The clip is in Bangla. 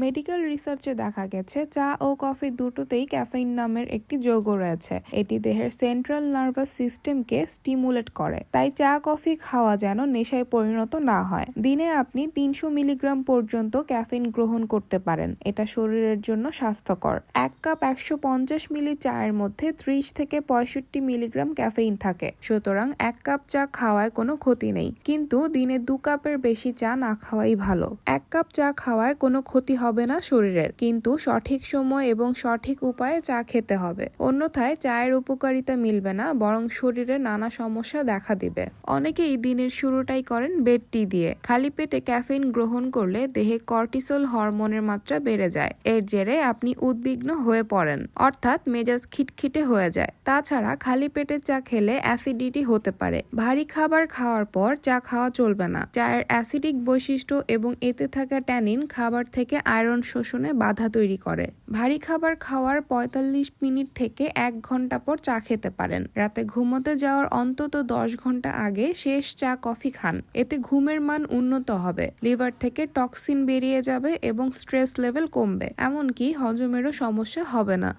মেডিকেল রিসার্চে দেখা গেছে চা ও কফি দুটোতেই ক্যাফেইন নামের একটি যৌগ রয়েছে। এটি দেহের সেন্ট্রাল নার্ভাস সিস্টেমকে স্টিমুলেট করে। তাই চা কফি খাওয়া যেন নেশায় পরিণত না হয়। দিনে আপনি 300 মিলিগ্রাম পর্যন্ত ক্যাফেইন গ্রহণ করতে পারেন। এটা শরীরের জন্য স্বাস্থ্যকর। 1 কাপ 150 মিলি চায়ের মধ্যে 30 থেকে 65 মিলিগ্রাম ক্যাফেইন থাকে। সুতরাং 1 কাপ চা খাওয়ায় কোনো ক্ষতি নেই, কিন্তু দিনে 2 কাপের বেশি চা না খাওয়াই ভালো। 1 কাপ চা খাওয়ায় কোনো ক্ষতি হবে না শরীরের, কিন্তু সঠিক সময় এবং সঠিক উপায়ে চা খেতে হবে। অন্যথায় চায়ের উপকারিতা মিলবে না, বরং শরীরে নানা সমস্যা দেখা দিবে। অনেকেই দিনের শুরুটাই করেন বেড টি দিয়ে। খালি পেটে ক্যাফেইন গ্রহণ করলে দেহে কর্টিসল হরমোনের মাত্রা বেড়ে যায়। এর জেরে আপনি উদ্বিগ্ন হয়ে পড়েন, অর্থাৎ মেজাজ খিটখিটে হয়ে যায়। তাছাড়া খালি পেটে চা খেলে অ্যাসিডিটি হতে পারে। ভারী খাবার খাওয়ার পর চা খাওয়া চলবে না। চায়ের অ্যাসিডিক বৈশিষ্ট্য এবং এতে থাকা ট্যানিন খাবার থেকে আয়রন শোষণে বাধা তৈরি করে। ভারী খাবার খাওয়ার 45 মিনিট থেকে 1 ঘন্টা পর চা খেতে পারেন। রাতে ঘুমোতে যাওয়ার অন্তত 10 ঘন্টা আগে শেষ চা কফি খান। এতে ঘুমের মান উন্নত হবে, লিভার থেকে টক্সিন বেরিয়ে যাবে এবং স্ট্রেস লেভেল কমবে। এমনকি হজমেরও সমস্যা হবে না।